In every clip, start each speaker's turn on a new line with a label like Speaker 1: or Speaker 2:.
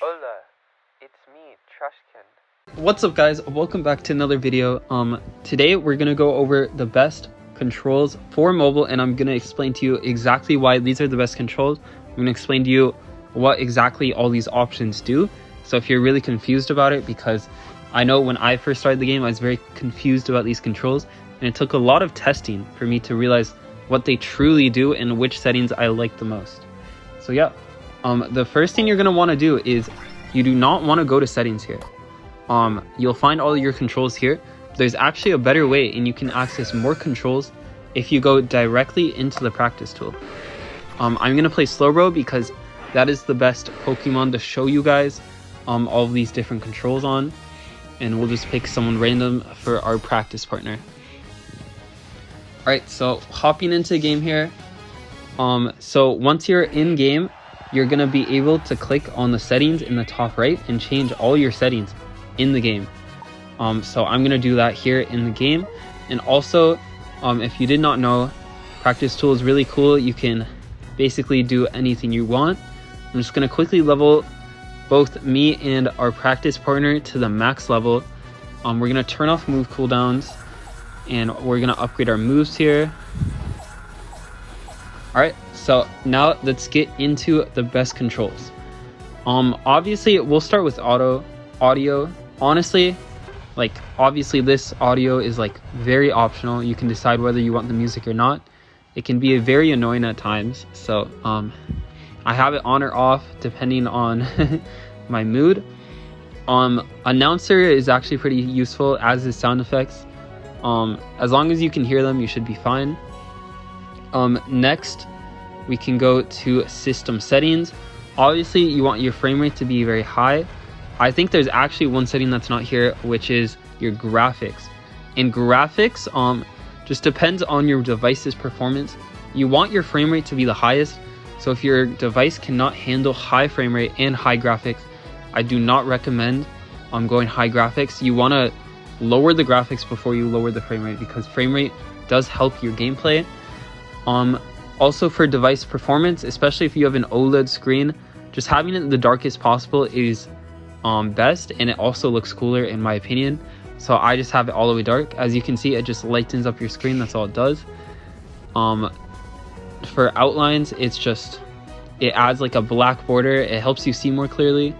Speaker 1: Hola, it's me, Trashkin.
Speaker 2: What's up guys, welcome back to another video. Today we're gonna go over the best controls for mobile, and I'm gonna explain to you exactly why these are the best controls. I'm gonna explain to you what exactly all these options do, so if you're really confused about it, because I know when I first started the game I was very confused about these controls, and it took a lot of testing for me to realize what they truly do and which settings I like the most. So yeah, the first thing you're gonna want to do is you do not want to go to settings here. You'll find all your controls here. There's actually a better way, and you can access more controls if you go directly into the practice tool. I'm gonna play Slowbro because that is the best Pokemon to show you guys all of these different controls on, and we'll just pick someone random for our practice partner. Alright, so hopping into the game here. So once you're in game, you're gonna be able to click on the settings in the top right and change all your settings in the game. So I'm gonna do that here in the game. And also, if you did not know, practice tool is really cool. You can basically do anything you want. I'm just gonna quickly level both me and our practice partner to the max level. We're gonna turn off move cooldowns, and we're gonna upgrade our moves here. Alright, so now let's get into the best controls. Obviously we'll start with audio. Honestly, obviously this audio is very optional. You can decide whether you want the music or not. It can be very annoying at times, so I have it on or off depending on my mood. Announcer is actually pretty useful, as is sound effects. As long as you can hear them, you should be fine. Next we can go to system settings. Obviously you want your frame rate to be very high. I think there's actually one setting that's not here, which is your graphics. In graphics, just depends on your device's performance. You want your frame rate to be the highest, so if your device cannot handle high frame rate and high graphics, I do not recommend going high graphics. You want to lower the graphics before you lower the frame rate, because frame rate does help your gameplay. Also for device performance, especially if you have an OLED screen, just having it the darkest possible is best, and it also looks cooler in my opinion. So I just have it all the way dark. As you can see, it just lightens up your screen, that's all it does. For outlines, it adds a black border. It helps you see more clearly.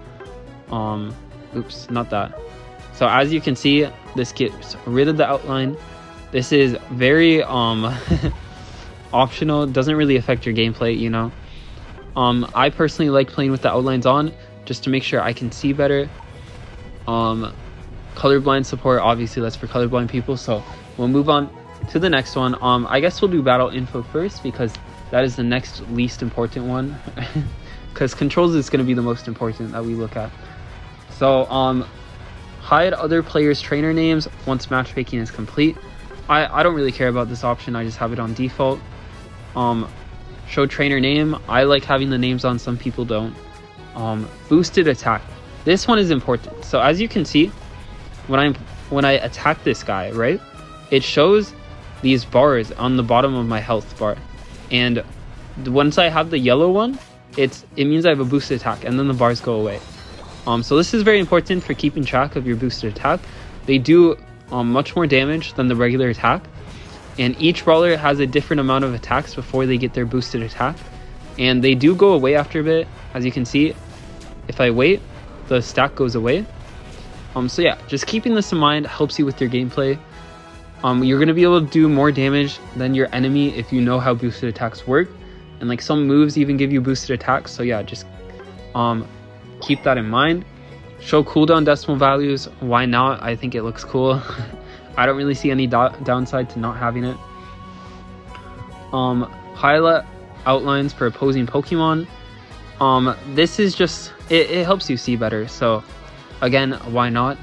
Speaker 2: Oops, not that. So as you can see, this gets rid of the outline. This is very optional. It doesn't really affect your gameplay, you know. I personally like playing with the outlines on just to make sure I can see better. Colorblind support, obviously that's for colorblind people, so we'll move on to the next one. I guess we'll do battle info first, because that is the next least important one. Because controls is going to be the most important that we look at. So hide other players' trainer names once matchmaking is complete. I don't really care about this option. I just have it on default. Show trainer name. I like having the names on, some people don't. Boosted attack. This one is important. So as you can see, when I attack this guy, right, it shows these bars on the bottom of my health bar, and once I have the yellow one, it means I have a boosted attack, and then the bars go away. So this is very important for keeping track of your boosted attack. They do much more damage than the regular attack, and each brawler has a different amount of attacks before they get their boosted attack, and they do go away after a bit. As you can see, if I wait, the stack goes away. So yeah, just keeping this in mind helps you with your gameplay. You're going to be able to do more damage than your enemy if you know how boosted attacks work, and some moves even give you boosted attacks. So yeah, just keep that in mind. Show cooldown decimal values. Why not? I think it looks cool. I don't really see any downside to not having it. Highlight outlines for opposing Pokemon. This is just it helps you see better, so again, why not?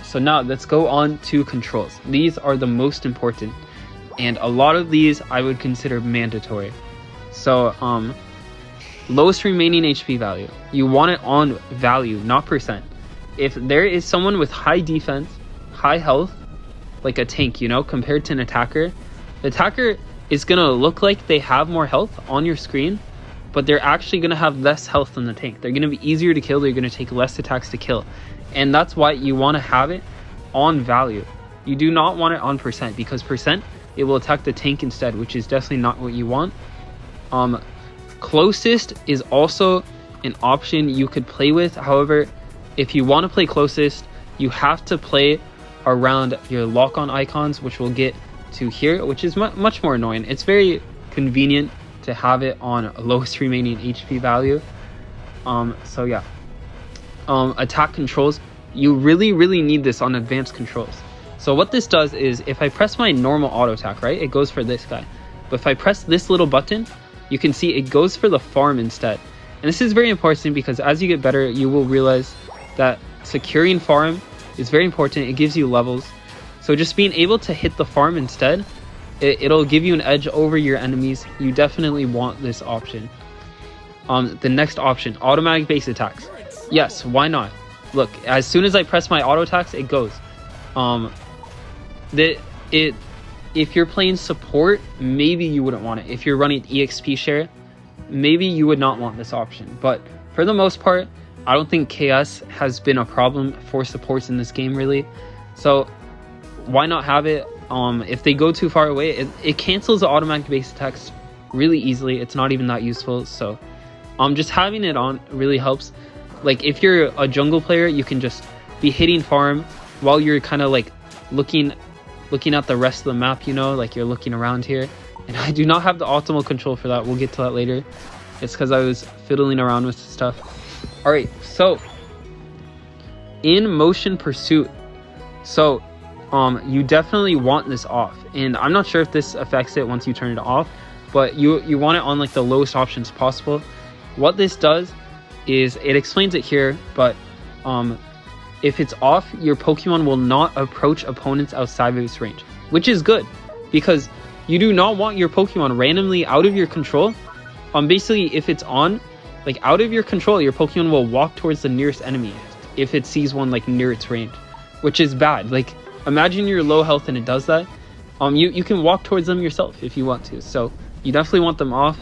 Speaker 2: So now let's go on to controls. These are the most important, and a lot of these I would consider mandatory. So lowest remaining HP value, you want it on value, not percent. If there is someone with high defense, high health, like a tank, you know, compared to an attacker, the attacker is gonna look like they have more health on your screen, but they're actually going to have less health than the tank. They're going to be easier to kill. They're going to take less attacks to kill. And that's why you want to have it on value. You do not want it on percent, because percent, it will attack the tank instead, which is definitely not what you want. Closest is also an option you could play with. However, if you want to play closest, you have to play around your lock-on icons, which we'll get to here, which is much more annoying. It's very convenient to have it on lowest remaining HP value. So yeah. Attack controls, you really need this on advanced controls. So what this does is, if I press my normal auto attack, right, it goes for this guy. But if I press this little button, you can see it goes for the farm instead. And this is very important, because as you get better, you will realize that securing farm is very important. It gives you levels. So just being able to hit the farm instead, it'll give you an edge over your enemies. You definitely want this option. The next option, automatic base attacks. Yes, why not? Look, as soon as I press my auto attacks, it goes. If you're playing support, maybe you wouldn't want it. If you're running EXP share, maybe you would not want this option. But for the most part, I don't think KS has been a problem for supports in this game, really. So why not have it? If they go too far away, it cancels the automatic base attacks really easily. It's not even that useful. So just having it on really helps. Like, if you're a jungle player, you can just be hitting farm while you're kind of like looking at the rest of the map, you know, like you're looking around here. And I do not have the optimal control for that. We'll get to that later. It's because I was fiddling around with stuff. All right, so in motion pursuit, so you definitely want this off, and I'm not sure if this affects it once you turn it off, but you want it on like the lowest options possible. What this does is, it explains it here, but if it's off, your Pokemon will not approach opponents outside of its range, which is good, because you do not want your Pokemon randomly out of your control. Basically, if it's on, like out of your control, your Pokemon will walk towards the nearest enemy if it sees one like near its range, which is bad. Like, imagine you're low health and it does that. You can walk towards them yourself if you want to, so you definitely want them off.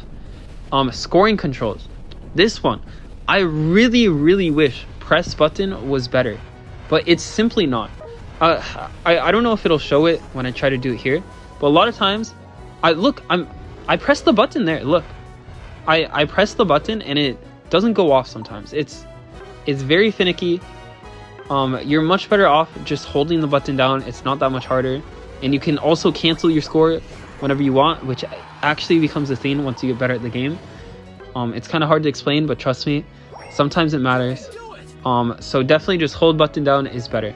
Speaker 2: Scoring controls, this one, I really wish press button was better, but it's simply not. I don't know if it'll show it when I try to do it here, but a lot of times I press the button there. Look, I press the button and it doesn't go off sometimes. It's very finicky. You're much better off just holding the button down. It's not that much harder, and you can also cancel your score whenever you want, which actually becomes a thing once you get better at the game. It's kind of hard to explain, but trust me, sometimes it matters. So definitely just hold button down is better.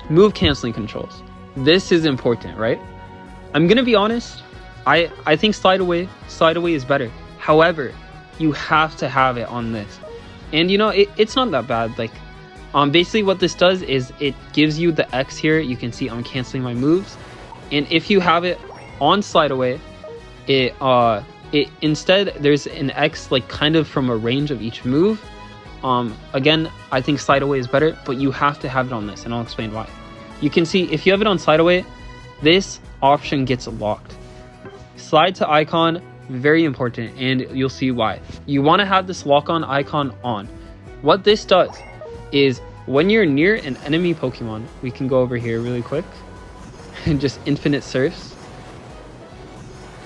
Speaker 2: Move canceling controls, this is important, right? I'm gonna be honest, I think slide away is better. However, you have to have it on this, and you know, it's not that bad. Like, basically what this does is it gives you the X here. You can see I'm canceling my moves, and if you have it on slide away, it instead there's an X like kind of from a range of each move. Again, I think slide away is better, but you have to have it on this, and I'll explain why. You can see if you have it on slide away, this option gets locked. Slide to icon, very important, and you'll see why. You want to have this lock on icon on. What this does is, when you're near an enemy Pokemon, we can go over here really quick and just infinite surfs.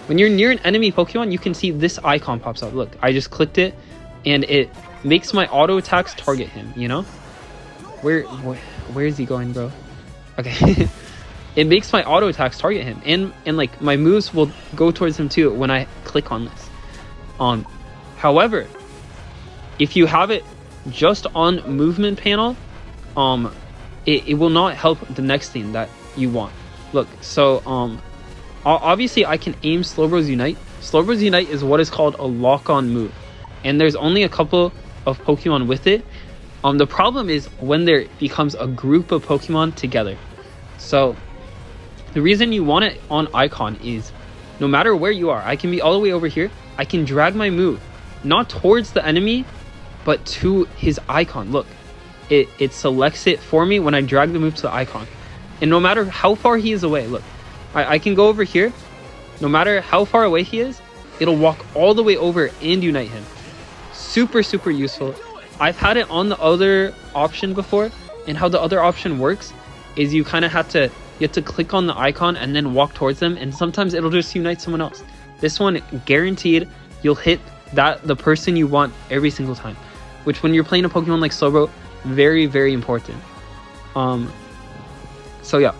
Speaker 2: When you're near an enemy Pokemon, you can see this icon pops up. Look, I just clicked it and it makes my auto attacks target him, you know? Where is he going, bro? Okay. It makes my auto attacks target him, and like my moves will go towards him too when I click on this. However, if you have it just on movement panel, it will not help the next thing that you want. Look, so obviously I can aim Slowbro's Unite. Slowbro's Unite is what is called a lock-on move, and there's only a couple of Pokemon with it. The problem is when there becomes a group of Pokemon together. So the reason you want it on icon is, no matter where you are, I can be all the way over here, I can drag my move not towards the enemy but to his icon. Look, it selects it for me when I drag the move to the icon, and no matter how far he is away, look, I can go over here. No matter how far away he is, it'll walk all the way over and unite him. Super, super useful. I've had it on the other option before, and how the other option works is you kind of have to click on the icon and then walk towards them, and sometimes it'll just unite someone else. This one, guaranteed, you'll hit the person you want every single time, which when you're playing a Pokemon like Slowbro, very, very important. So yeah.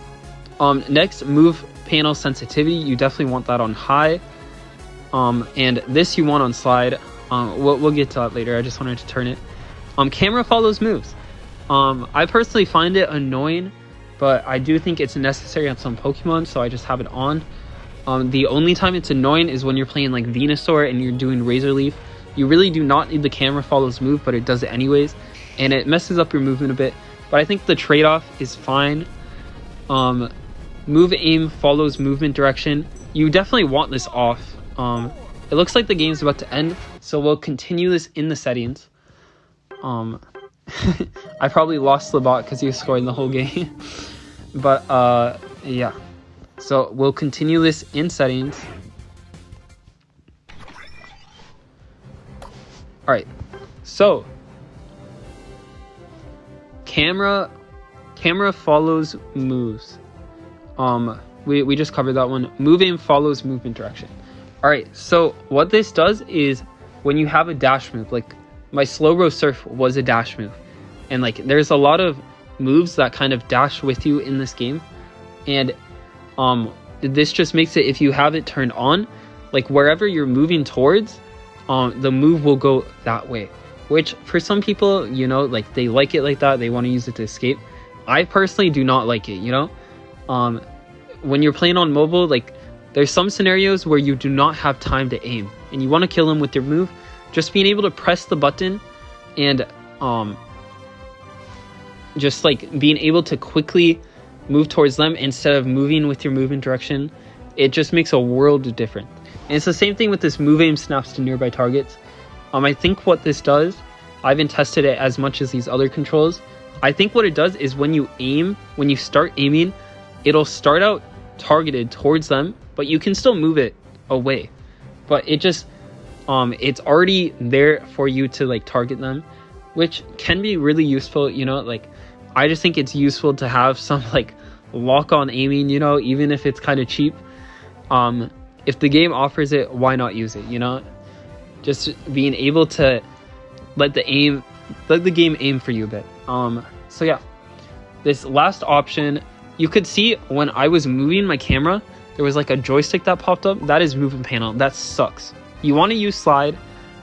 Speaker 2: Next, move panel sensitivity. You definitely want that on high. And this you want on slide. We'll get to that later. I just wanted to turn it. Camera follows moves. I personally find it annoying, but I do think it's necessary on some Pokemon, so I just have it on. The only time it's annoying is when you're playing like Venusaur and you're doing Razor Leaf. You really do not need the camera follows move, but it does it anyways, and it messes up your movement a bit. But I think the trade-off is fine. Move aim follows movement direction. You definitely want this off. It looks like the game's about to end, so we'll continue this in the settings. I probably lost the bot because he was scoring the whole game. But yeah, so we'll continue this in settings. All right, so camera follows moves. We just covered that one. Move aim follows movement direction. All right, so what this does is when you have a dash move, like my Slowbro Surf was a dash move, and like there's a lot of moves that kind of dash with you in this game, and this just makes it, if you have it turned on, like wherever you're moving towards, the move will go that way, which for some people, you know, like they like it like that, they want to use it to escape. I personally do not like it, you know. When you're playing on mobile, like there's some scenarios where you do not have time to aim and you want to kill them with your move. Just being able to press the button and just like being able to quickly move towards them instead of moving with your movement direction, it just makes a world of difference. And it's the same thing with this move aim snaps to nearby targets. I think what this does, I haven't tested it as much as these other controls. I think what it does is when you aim, when you start aiming, it'll start out targeted towards them, but you can still move it away. But it just, it's already there for you to like target them, which can be really useful, you know. Like I just think it's useful to have some like lock on aiming, you know, even if it's kind of cheap. If the game offers it, why not use it, you know? Just being able to let the game aim for you a bit. So yeah, this last option, you could see when I was moving my camera, there was like a joystick that popped up. That is movement panel. That sucks. You want to use slide.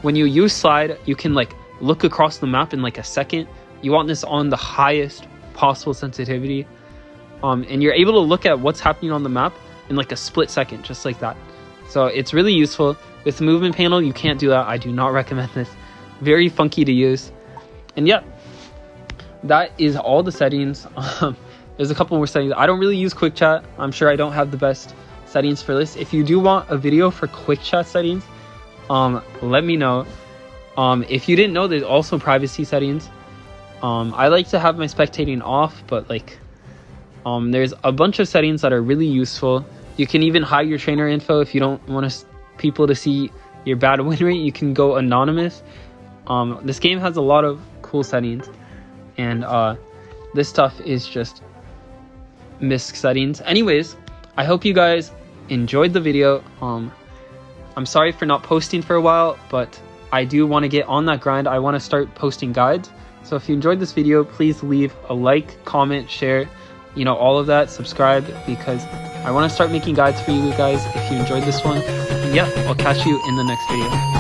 Speaker 2: When you use slide, you can like look across the map in like a second. You want this on the highest possible sensitivity. And you're able to look at what's happening on the map in like a split second, just like that. So it's really useful. With the movement panel, you can't do that. I do not recommend this. Very funky to use. And yeah, that is all the settings. There's a couple more settings. I don't really use quick chat. I'm sure I don't have the best settings for this. If you do want a video for quick chat settings, let me know. If you didn't know, there's also privacy settings. I like to have my spectating off, but like there's a bunch of settings that are really useful. You can even hide your trainer info if you don't want people to see your bad win rate. You can go anonymous. This game has a lot of cool settings, and this stuff is just misc settings. Anyways, I hope you guys enjoyed the video. I'm sorry for not posting for a while, but I do want to get on that grind. I want to start posting guides. So if you enjoyed this video, please leave a like, comment, share, you know, all of that. Subscribe, because I want to start making guides for you guys if you enjoyed this one. And yeah, I'll catch you in the next video.